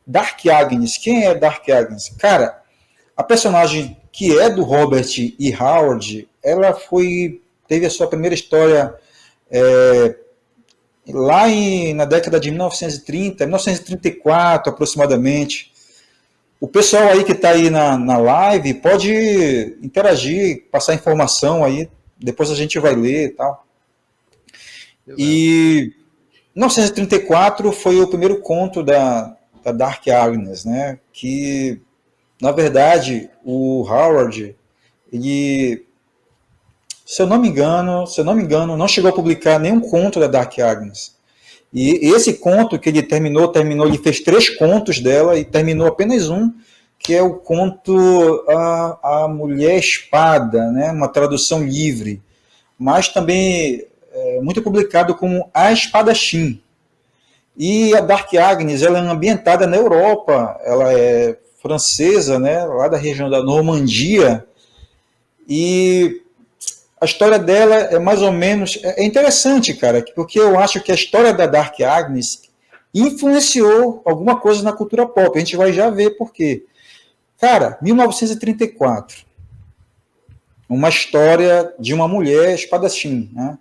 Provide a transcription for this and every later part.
Dark Agnes. Quem é Dark Agnes? Cara, a personagem que é do Robert E. Howard, ela teve a sua primeira história lá na década de 1930, 1934 aproximadamente. O pessoal aí que está aí na live pode interagir, passar informação aí, depois a gente vai ler e tal. E 1934 foi o primeiro conto da Dark Agnes, né? Que, na verdade, o Howard, ele, se eu não me engano, não chegou a publicar nenhum conto da Dark Agnes. E esse conto que ele terminou, ele fez 3 contos dela e terminou apenas um, que é o conto A Mulher Espada, né? Uma tradução livre, mas também muito publicado como A Espadachim. E a Dark Agnes, ela é ambientada na Europa, ela é francesa, né? Lá da região da Normandia, e a história dela é mais ou menos... É interessante, cara, porque eu acho que a história da Dark Agnes influenciou alguma coisa na cultura pop. A gente vai já ver por quê. Cara, 1934. Uma história de uma mulher espadachim, né?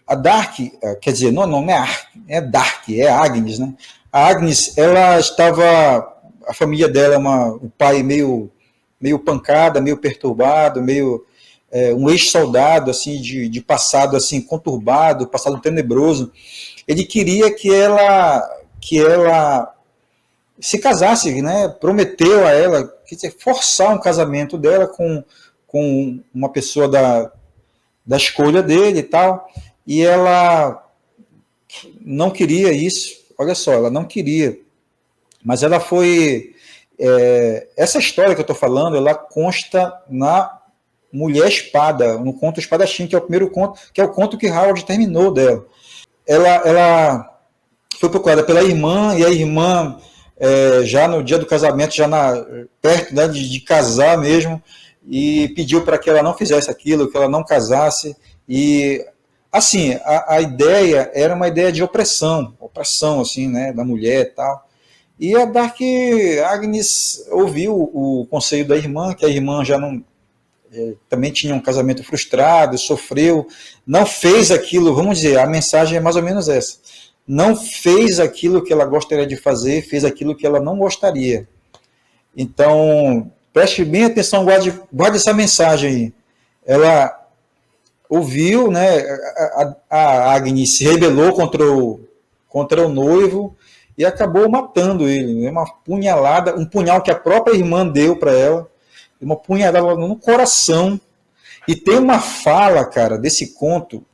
A Dark, quer dizer, não é Dark, é Agnes, né? A Agnes, ela estava... A família dela é o pai meio pancada, meio perturbado, um ex-soldado assim, de passado assim, conturbado, passado tenebroso. Ele queria que ela se casasse, né? Prometeu a ela, quer dizer, forçar um casamento dela com uma pessoa da escolha dele e tal, e ela não queria isso. Olha só, ela não queria, mas ela foi... essa história que eu estou falando, ela consta na Mulher Espada, no conto Espadachim, que é o primeiro conto, que é o conto que Howard terminou dela. Ela foi procurada pela irmã, e a irmã, já no dia do casamento, perto, né, de casar mesmo, e pediu para que ela não fizesse aquilo, que ela não casasse. E, assim, a ideia era uma ideia de opressão assim, né, da mulher e tal. E a Dark Agnes ouviu o conselho da irmã, que a irmã já não... também tinha um casamento frustrado, sofreu, não fez aquilo, vamos dizer, a mensagem é mais ou menos essa, não fez aquilo que ela gostaria de fazer, fez aquilo que ela não gostaria. Então, preste bem atenção, guarde essa mensagem aí. Ela ouviu, né, a Agnes se rebelou contra o noivo e acabou matando ele, uma punhalada, um punhal que a própria irmã deu para ela, uma punhalada no coração. E tem uma fala, cara, desse conto,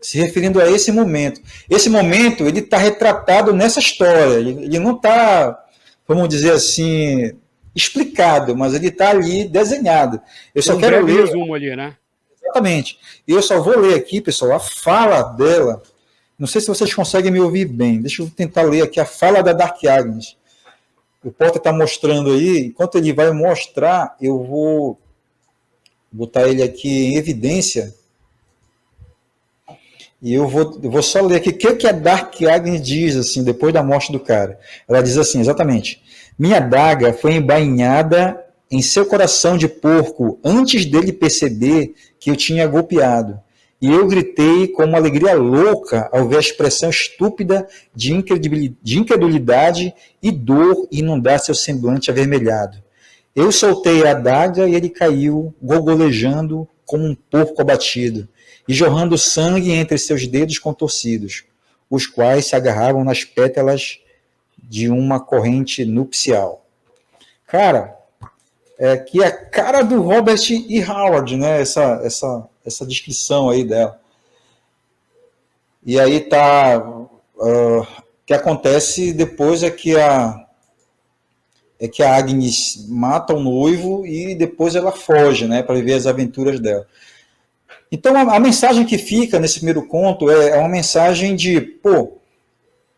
se referindo a esse momento. Esse momento, ele está retratado nessa história, ele não está, vamos dizer assim, explicado, mas ele está ali desenhado. Eu só quero ler... resumo ali, né? Exatamente. Eu só vou ler aqui, pessoal, a fala dela. Não sei se vocês conseguem me ouvir bem. Deixa eu tentar ler aqui a fala da Dark Agnes. O Porta está mostrando aí. Enquanto ele vai mostrar, eu vou botar ele aqui em evidência. E eu vou só ler aqui o que a Dark Agnes diz, assim, depois da morte do cara. Ela diz assim, exatamente: minha daga foi embainhada em seu coração de porco antes dele perceber que eu tinha golpeado. E eu gritei com uma alegria louca ao ver a expressão estúpida de incredulidade e dor inundar seu semblante avermelhado. Eu soltei a adaga e ele caiu, gorgolejando como um porco abatido, e jorrando sangue entre seus dedos contorcidos, os quais se agarravam nas pétalas de uma corrente nupcial. Cara, que é a cara do Robert E. Howard, né? Essa descrição aí dela. E aí tá... o que acontece depois é que a Agnes mata o noivo e depois ela foge, né? Para viver as aventuras dela. Então, a mensagem que fica nesse primeiro conto é uma mensagem de,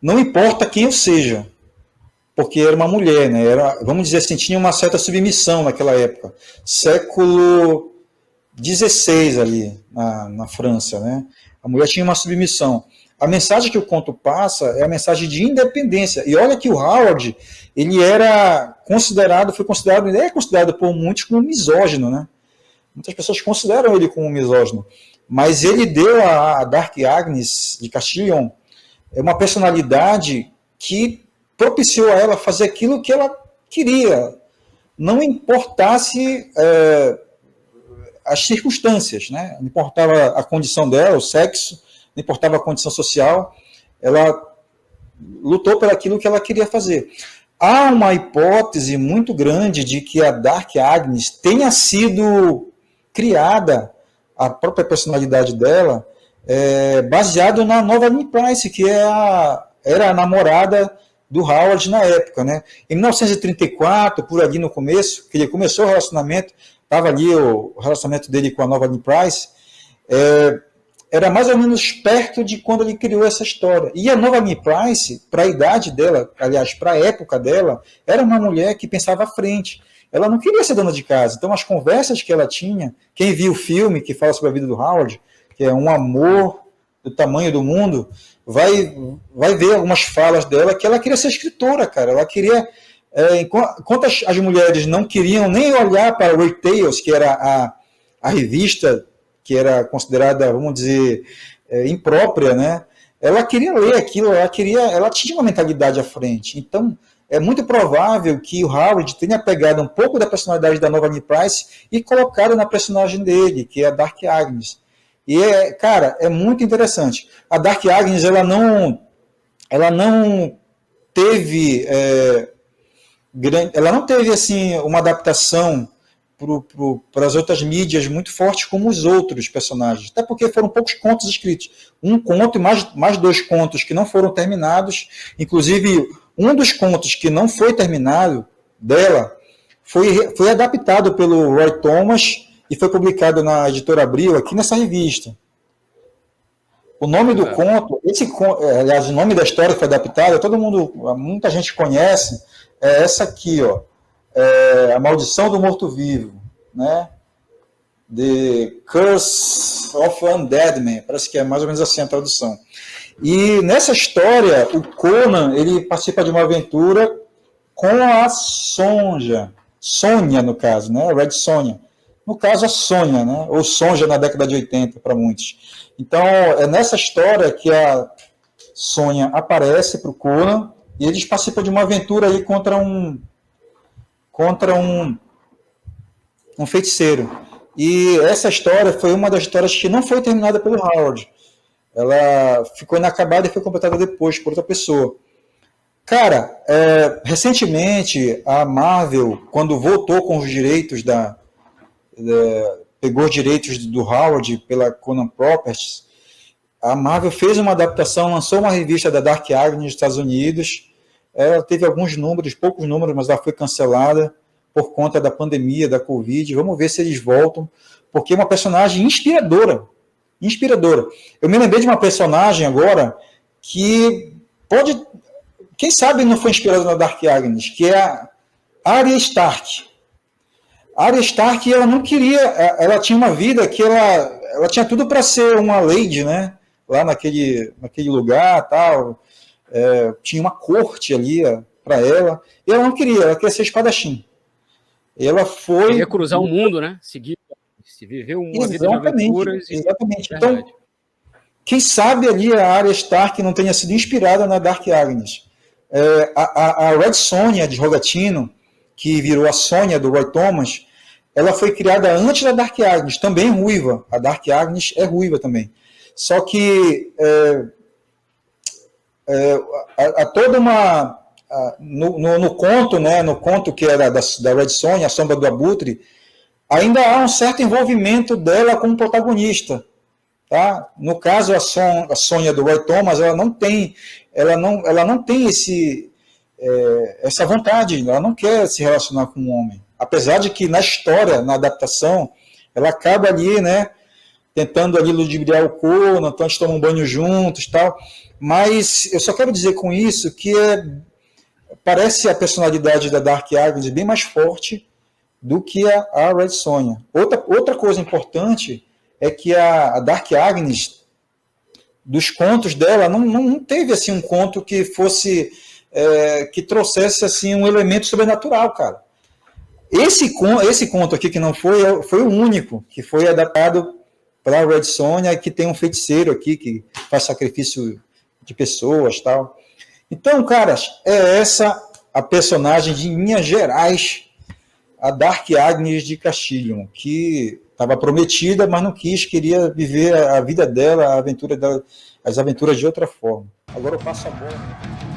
não importa quem eu seja, porque era uma mulher, né? Vamos dizer assim, tinha uma certa submissão naquela época, século XVI ali, na França, né? A mulher tinha uma submissão. A mensagem que o conto passa é a mensagem de independência. E olha que o Howard, ele é considerado por muitos como misógino, né? Muitas pessoas consideram ele como misógino. Mas ele deu a Dark Agnes de Castillon uma personalidade que propiciou a ela fazer aquilo que ela queria, não importasse as circunstâncias, né? Não importava a condição dela, o sexo, não importava a condição social, ela lutou por aquilo que ela queria fazer. Há uma hipótese muito grande de que a Dark Agnes tenha sido criada, a própria personalidade dela, baseado na Nova Annie Price, que era a namorada do Howard na época, né? Em 1934, por ali no começo, que ele começou o relacionamento, estava ali o relacionamento dele com a Nova Annie Price, era mais ou menos perto de quando ele criou essa história. E a Nova Annie Price, para a idade dela, aliás, para a época dela, era uma mulher que pensava à frente. Ela não queria ser dona de casa. Então, as conversas que ela tinha, quem viu o filme que fala sobre a vida do Howard, que é um amor do tamanho do mundo, vai ver algumas falas dela que ela queria ser escritora, cara. Ela queria... enquanto as mulheres não queriam nem olhar para Weird Tales, que era a revista que era considerada, vamos dizer, imprópria, né? Ela queria ler aquilo, ela tinha uma mentalidade à frente. Então, é muito provável que o Howard tenha pegado um pouco da personalidade da Nova Annie Price e colocado na personagem dele, que é a Dark Agnes. E, cara, é muito interessante. A Dark Agnes, ela não teve... ela não teve assim, uma adaptação para as outras mídias muito forte como os outros personagens, até porque foram poucos contos escritos. Um conto e mais 2 contos que não foram terminados, inclusive um dos contos que não foi terminado dela foi adaptado pelo Roy Thomas e foi publicado na Editora Abril, aqui nessa revista. O nome do conto, aliás, o nome da história que foi adaptada, muita gente conhece, é essa aqui, ó, A Maldição do Morto-Vivo, né? The Curse of Undead Man, parece que é mais ou menos assim a tradução. E nessa história, o Conan, ele participa de uma aventura com a Sônia, no caso, né? Red Sonja. No caso, a Sônia, né? Ou Sonja na década de 80, para muitos. Então, é nessa história que a Sônia aparece para o Conan e eles participam de uma aventura aí contra um feiticeiro. E essa história foi uma das histórias que não foi terminada pelo Howard. Ela ficou inacabada e foi completada depois por outra pessoa. Cara, recentemente a Marvel, quando voltou com os direitos pegou os direitos do Howard pela Conan Properties, a Marvel fez uma adaptação, lançou uma revista da Dark Agnes nos Estados Unidos. Ela teve alguns números, poucos números, mas ela foi cancelada por conta da pandemia, da Covid. Vamos ver se eles voltam, porque é uma personagem inspiradora. Eu me lembrei de uma personagem agora que pode, quem sabe não foi inspirada na Dark Agnes, que é a Arya Stark. A Arya Stark, ela não queria, ela tinha uma vida que ela tinha tudo para ser uma lady, né? Lá naquele lugar, tal, tinha uma corte ali para ela, e ela não queria, ela queria ser espadachim. Ela foi... Queria cruzar o mundo, né? Viver uma vida de aventuras. Exatamente. Então, quem sabe ali a Arya Stark não tenha sido inspirada na Dark Agnes. A Red Sonja de Rogatino, que virou a Sônia do Roy Thomas, ela foi criada antes da Dark Agnes, também ruiva. A Dark Agnes é ruiva também. Só que toda uma... No conto, né, no conto que era da Red Sonja, A Sombra do Abutre, ainda há um certo envolvimento dela como protagonista. Tá? No caso, a Sônia do Roy Thomas, ela não tem essa vontade, ela não quer se relacionar com um homem. Apesar de que na história, na adaptação, ela acaba ali, né, tentando ali ludibriar o Conan, então eles tomam um banho juntos, tal. Mas eu só quero dizer com isso que parece a personalidade da Dark Agnes bem mais forte do que a Red Sonja. Outra coisa importante é que a Dark Agnes, dos contos dela, não teve assim um conto que fosse que trouxesse assim um elemento sobrenatural, cara. Esse conto aqui que não foi o único que foi adaptado para a Red Sonja, que tem um feiticeiro aqui que faz sacrifício de pessoas, tal. Então, caras, é essa a personagem de linhas gerais, a Dark Agnes de Castilion, que estava prometida, mas não quis, queria viver a vida dela, a aventura dela, as aventuras de outra forma. Agora eu passo a bola.